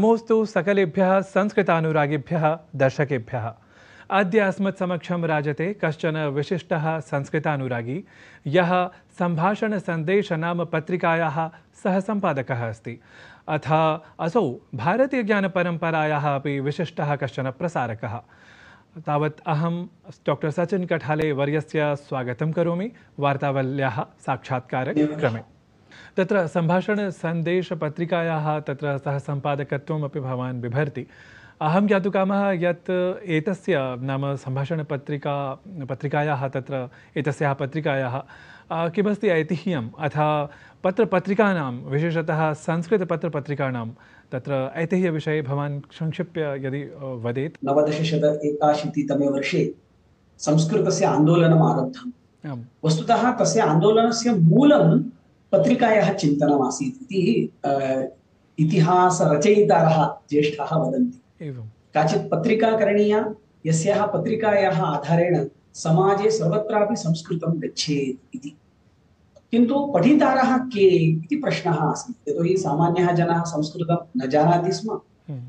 नमोस्तु सकलेभ्यः संस्कृतानुरागिभ्यः दर्शकेभ्यः। अद्य अस्मत्समक्षं राजते कश्चन विशिष्टः संस्कृतानुरागी, यः सम्भाषणसन्देश नाम पत्रिकायाः सह सम्पादकः अस्ति। अथ असौ भारतीयज्ञानपरम्परायाः अपि विशिष्टः कश्चन प्रसारकः। तावत् अहं डॉक्टर सचिन कठाले वर्यस्य स्वागतं करोमि वार्तावल्याः साक्षात्कारक्रमे। तत्र सम्भाषणसन्देशपत्रिकायाः तत्र सह सम्पादकत्वमपि भवान् बिभर्ति। अहं ज्ञातुकामः यत् एतस्य नाम पत्रिकायाः तत्र एतस्याः पत्रिकायाः किमस्ति ऐतिह्यम् अथ पत्रपत्रिकानां विशेषतः संस्कृतपत्रपत्रिकाणां तत्र ऐतिह्यविषये भवान् संक्षिप्य यदि वदेत्। 1981 वर्षे संस्कृतस्य आन्दोलनम् आरब्धम्। वस्तुतः तस्य आन्दोलनस्य मूलं पत्रिकायाः चिन्तनम् आसीत् इति इतिहासरचयितारः ज्येष्ठाः वदन्ति। काचित् पत्रिका करणीया, यस्याः पत्रिकायाः आधारेण समाजे सर्वत्रापि संस्कृतं गच्छेत् इति। किन्तु पठितारः के इति प्रश्नः आसीत्। यतोहि सामान्यः जनाः संस्कृतं न जानाति स्म।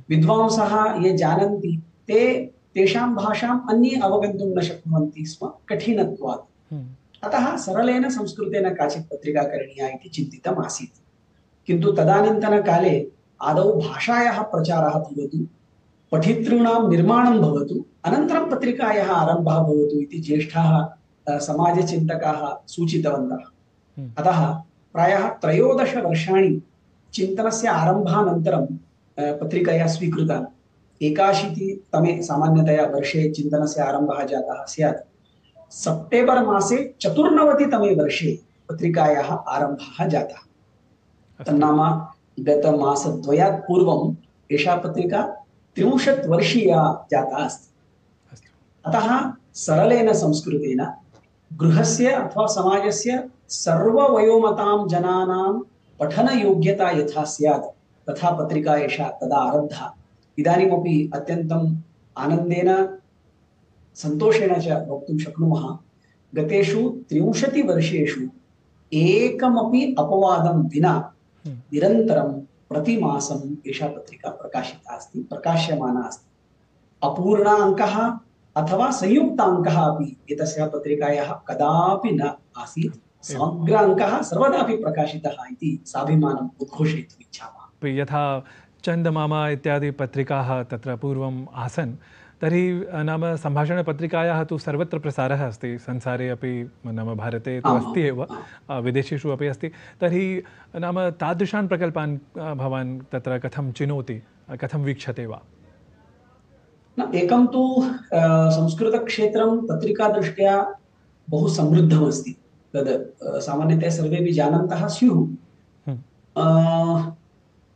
विद्वांसः ये जानन्ति तेषां भाषाम् अन्ये अवगन्तुं न शक्नुवन्ति स्म कठिनत्वात्। अतः सरलेन संस्कृतेन काचित् पत्रिका करणीया इति चिन्तितम् आसीत्। किन्तु तदानीन्तनकाले आदौ भाषायाः प्रचारः भवतु, पठितॄणां निर्माणं भवतु, अनन्तरं पत्रिकायाः आरम्भः भवतु इति ज्येष्ठाः समाजचिन्तकाः सूचितवन्तः। अतः प्रायः 13 वर्षाणि चिन्तनस्य आरम्भानन्तरं पत्रिकया स्वीकृता। 81 सामान्यतया वर्षे चिन्तनस्य आरम्भः जातः स्यात्। सेप्टेम्बर् मासे 94 वर्षे पत्रिकायाः आरम्भः जातः। तन्नाम गतमासद्वयात् पूर्वम् एषा पत्रिका 30 वर्षीया जाता अस्ति। अतः सरलेन संस्कृतेन गृहस्य अथवा समाजस्य सर्ववयोमतां जनानां पठनयोग्यता यथा स्यात् तथा पत्रिका एषा तदा आरब्धा। इदानीमपि अत्यन्तम् आनन्देन सन्तोषेण च वक्तुं शक्नुमः, गतेषु 30 वर्षेषु एकमपि अपवादं विना निरन्तरं प्रतिमासम् एषा पत्रिका प्रकाशिता अस्ति, प्रकाश्यमाना अस्ति। अपूर्ण अङ्कः अथवा संयुक्त अङ्कः अपि एतस्याः पत्रिकायाः कदापि न आसीत्। समग्र अङ्कः सर्वदापि प्रकाशितः इति साभिमानम् उद्घोषयितुम् इच्छामः। यथा चन्दमामा इत्यादि पत्रिकाः तत्र पूर्वम् आसन्, तर्हि नाम सम्भाषणपत्रिकायाः तु सर्वत्र प्रसारः अस्ति, संसारे अपि नाम भारते तु अस्ति एव, विदेशेषु अपि अस्ति। तर्हि नाम तादृशान् प्रकल्पान् भवान् तत्र कथं चिनोति, कथं वीक्षते वा? न, एकं तु संस्कृतक्षेत्रं पत्रिकादृष्ट्या बहु समृद्धमस्ति। तद् सामान्यतया सर्वेपि जानन्तः स्युः।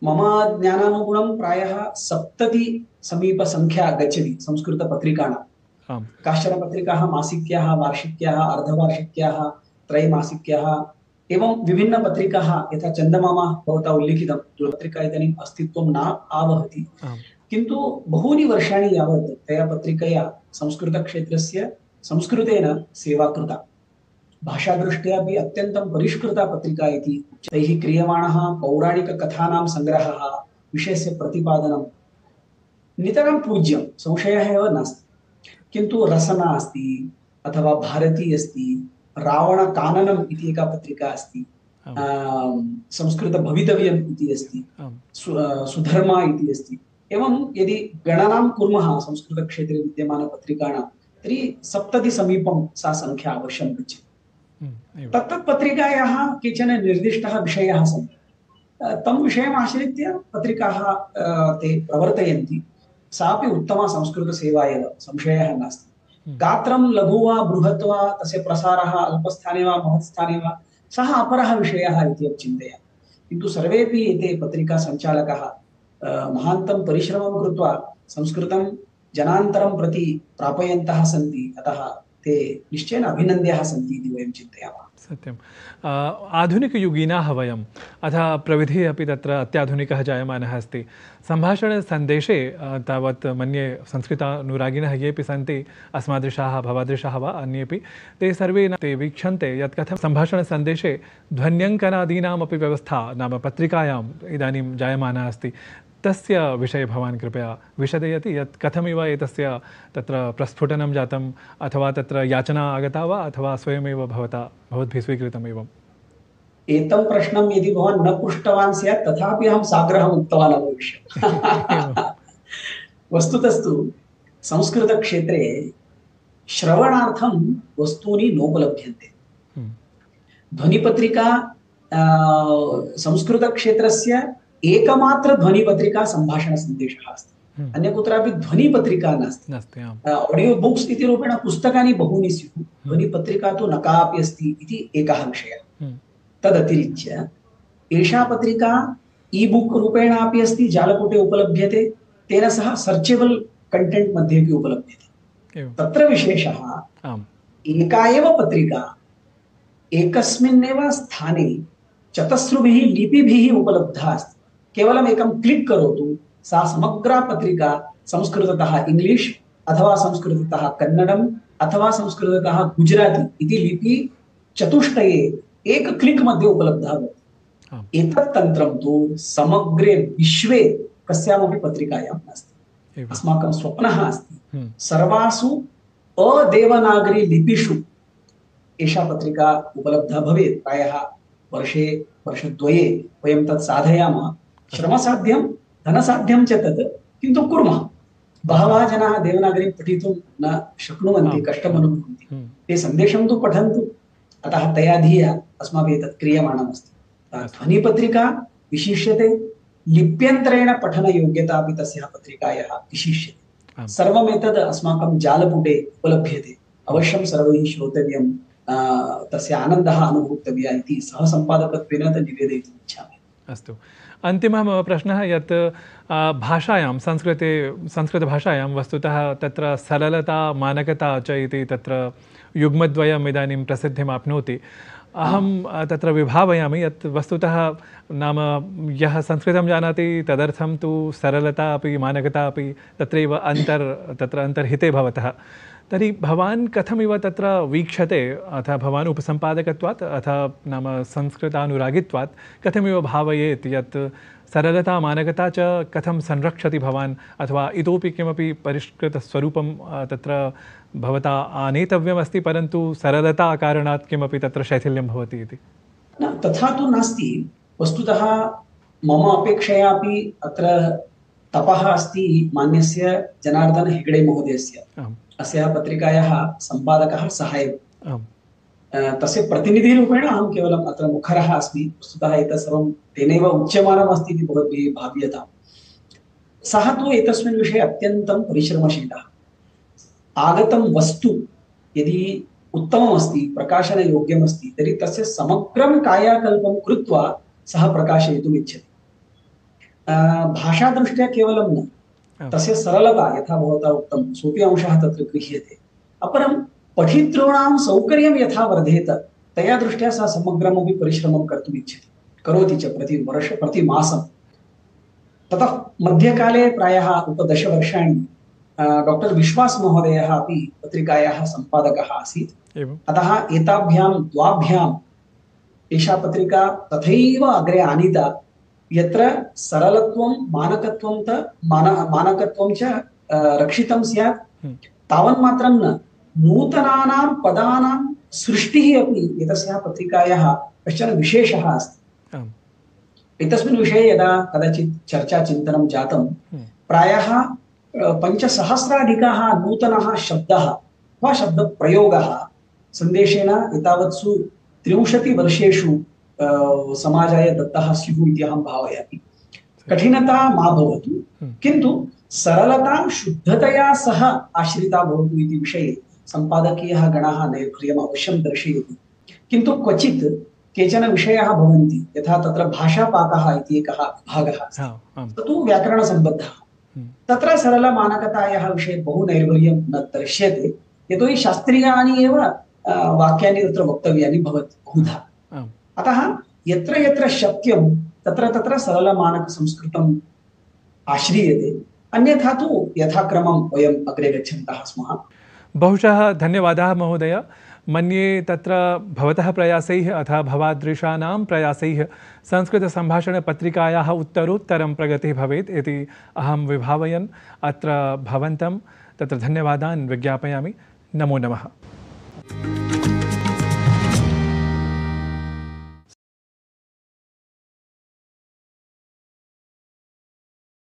मम ज्ञानानुगुणं प्रायः 70 समीपसंख्या गच्छति संस्कृतपत्रिकाणां। काश्चन पत्रिकाः मासिक्याः, वार्षिक्याः, अर्धवार्षिक्याः, त्रैमासिक्याः, एवं विभिन्नपत्रिकाः यथा चन्दमामा भवता उल्लिखितं, पत्रिका इदानीम् अस्तित्वं न आवहति। किन्तु बहूनि वर्षाणि यावत् तया पत्रिकया संस्कृतक्षेत्रस्य संस्कृतेन सेवा कृता। भाषादृष्ट्या अपि अत्यन्तं परिष्कृता पत्रिका इति। तैः क्रियमाणः पौराणिककथानां सङ्ग्रहः, विषयस्य प्रतिपादनं नितरां पूज्यं, संशयः एव नास्ति। किन्तु रसना अस्ति अथवा भारती अस्ति, रावणकाननम् इति एका पत्रिका अस्ति, संस्कृतभवितव्यम् इति अस्ति, सुधर्मा इति अस्ति। एवं यदि गणनां कुर्मः संस्कृतक्षेत्रे विद्यमानपत्रिकाणां, तर्हि 70 समीपं सा संख्या अवश्यं गच्छति। तत्तत् पत्रिकायाः केचन निर्दिष्टः विषयाः सन्ति। तं विषयम् आश्रित्य पत्रिकाः ते प्रवर्तयन्ति। सापि उत्तमा संस्कृतसेवा एव, संशयः नास्ति। गात्रं लघु वा बृहत् वा, तस्य प्रसारः अल्पस्थाने वा महत्स्थाने वा, सः अपरः विषयः इति अहं चिन्तयामि। किन्तु सर्वेपि एते पत्रिकासञ्चालकाः महान्तं परिश्रमं कृत्वा संस्कृतं जनान्तरं प्रति प्रापयन्तः सन्ति। अतः ते निश्चयेन अभिनन्द्याः सन्ति इति वयं चिन्तयामः। सत्यम्। आधुनिकयुगिनाः वयम्, अतः प्रविधिः अपि तत्र अत्याधुनिकः जायमानः अस्ति। सम्भाषणसन्देशे तावत् मन्ये संस्कृतानुरागिणः येऽपि सन्ति, अस्मादृशाः भवादृशाः वा अन्येपि, ते सर्वे ते वीक्षन्ते यत् कथं सम्भाषणसन्देशे ध्वन्यङ्कनादीनामपि व्यवस्था नाम पत्रिकायाम् इदानीं जायमाना अस्ति। तस्य विषये भवान् कृपया विशदयति यत् कथमिव एतस्य तत्र प्रस्फुटनं जातम् अथवा तत्र याचना आगता वा अथवा स्वयमेव भवद्भिः स्वीकृतम् एवम्? एतं प्रश्नं यदि भवान् न पृष्टवान् स्यात् तथापि अहं साग्रहम् उक्तवान् अभविष्यम्। वस्तुतस्तु संस्कृतक्षेत्रे श्रवणार्थं वस्तूनि नोपलभ्यन्ते। ध्वनिपत्रिका संस्कृतक्षेत्रस्य एकमात्र ध्वनिपत्रिका सम्भाषणसन्देशः अस्ति। अन्य कुत्रापि ध्वनिपत्रिका नास्ति। ऑडियो बुक्स् इति रूपेण पुस्तकानि बहूनि स्युः, ध्वनिपत्रिका तु न कापि अस्ति इति एकः विषयः। तदतिरिच्य एषा पत्रिका ई बुक् रूपेण अपि अस्ति, जालपुटे उपलभ्यते, तेन सह सर्चेबल कंटेंट मध्ये अपि उपलभ्यते। तत्र विशेषः एका एव पत्रिका एकस्मिन्नेव स्थाने चतस्रुभिः लिपिभिः उपलब्धा अस्ति। केवलम् एकं क्लिक् करोतु, सा समग्रा पत्रिका संस्कृततः इंग्लिश अथवा संस्कृततः कन्नडम् अथवा संस्कृततः गुजराती इति लिपि चतुष्टये एक क्लिक मध्ये उपलब्धः भवति। एतत् तन्त्रं तु समग्रे विश्वे कस्यामपि पत्रिकायां नास्ति। अस्माकं स्वप्नः अस्ति सर्वासु अदेवनागरी लिपिषु एषा पत्रिका उपलब्धा भवेत्। प्रायः वर्षद्वये वयं तत् साधयामः। श्रमसाध्यं धनसाध्यं च तत्, किन्तु कुर्मः। बहवः जनाः देवनागरीं पठितुं न शक्नुवन्ति, कष्टम् अनुभवन्ति। ते सन्देशं तु पठन्तु, अतः तया धिया अस्माभिः तत् क्रियमाणमस्ति। ध्वनिपत्रिका विशिष्यते, लिप्यन्तरेण पठनयोग्यता अपि तस्याः पत्रिकायाः विशिष्यते। सर्वमेतद् अस्माकं जालपुटे उपलभ्यते। अवश्यं सर्वैः श्रोतव्यं, तस्य आनन्दः अनुभोक्तव्यः इति सह सम्पादकत्वेन तत् निवेदयितुम् इच्छामि। अस्तु, अन्तिमः मम प्रश्नः यत् भाषायां संस्कृतभाषायां वस्तुतः तत्र सरलता मानकता च इति तत्र युग्मद्वयम् इदानीं प्रसिद्धिमाप्नोति। अहं तत्र विभावयामि यत् वस्तुतः नाम यः संस्कृतं जानाति तदर्थं तु सरलता अपि मानकता अपि तत्रैव अन्तर्हिते भवतः। तर्हि भवान् कथमिव तत्र वीक्षते, अथ भवान् उपसम्पादकत्वात् अथ नाम संस्कृतानुरागित्वात् कथमिव भावयेत् यत् सरलता मानकता च कथं संरक्षति भवान्, अथवा इतोपि किमपि परिष्कृतस्वरूपं तत्र भवता आनेतव्यमस्ति परन्तु सरलता कारणात् किमपि तत्र शैथिल्यं भवति इति? न, तथा तु नास्ति। वस्तुतः मम अपेक्षया अपि अत्र तपः अस्ति मान्यस्य जनार्दन हेगडे महोदयस्य। अस्याः पत्रिकायाः सम्पादकः सः एव। तस्य प्रतिनिधिरूपेण अहं केवलम् अत्र मुखरः अस्मि। वस्तुतः एतत् सर्वं तेनैव उच्यमानम् अस्ति इति भवद्भिः भाव्यताम्। सः तु एतस्मिन् विषये अत्यन्तं परिश्रमशीलः। आगतं वस्तु यदि उत्तमम् अस्ति, प्रकाशनयोग्यम् अस्ति, तर्हि तस्य समग्रं कायाकल्पं कृत्वा सः प्रकाशयितुम् इच्छति। भाषादृष्ट्या केवलं न, तस्य सरलता यथा भवता उक्तं सोऽपि अंशः तत्र गृह्यते। अपरं पठितॄणां सौकर्यं यथा वर्धेत तया दृष्ट्या सः समग्रमपि परिश्रमं कर्तुम् इच्छति, करोति च प्रतिमासं। ततः मध्यकाले प्रायः 10 वर्षाणि डॉक्टर विश्वास महोदयः अपि पत्रिकायाः सम्पादकः आसीत्। अतः एताभ्यां द्वाभ्याम् एषा पत्रिका तथैव अग्रे आनीता यत्र सरलत्वं मानकत्वं च रक्षितं स्यात्। तावन्मात्रं न, नूतनानां पदानां सृष्टिः अपि एतस्याः पत्रिकायाः कश्चन विशेषः अस्ति। एतस्मिन् विषये यदा कदाचित् चर्चा चिन्तनं जातं, प्रायः 5,000 नूतनः शब्दः वा शब्दप्रयोगः सन्देशेन एतावत्सु 30 वर्षेषु समाजाय दत्तः स्युः इति अहं भावयामि। कठिनता मा भवतु, किन्तु सरलता शुद्धतया सह आश्रिता भवतु इति विषये सम्पादकीयः गणः नैर्भर्यम् अवश्यं दर्शयति। किन्तु क्वचित् केचन विषयाः भवन्ति, यथा तत्र भाषापाकः इति एकः विभागः अस्ति, तत्तु व्याकरणसम्बद्धः। तत्र सरलमानकतायाः विषये बहु नैर्भर्यं न दृश्यते, यतोहि शास्त्रीयानि एव वाक्यानि तत्र वक्तव्यानि भवति बहुधा। अतः यत्र यत्र शक्यं तत्र तत्र सरलमानकसंस्कृतम् आश्रीयते, अन्यथा तु यथाक्रमं वयम् अग्रे गच्छन्तः स्मः। बहुशः धन्यवादाः महोदय। मन्ये तत्र भवतः प्रयासैः अथवा भवादृशानां प्रयासैः संस्कृतसम्भाषणपत्रिकायाः उत्तरोत्तरं प्रगतिः भवेत् इति अहं विभावयन् अत्र भवन्तं तत्र धन्यवादान् विज्ञापयामि। नमो नमः।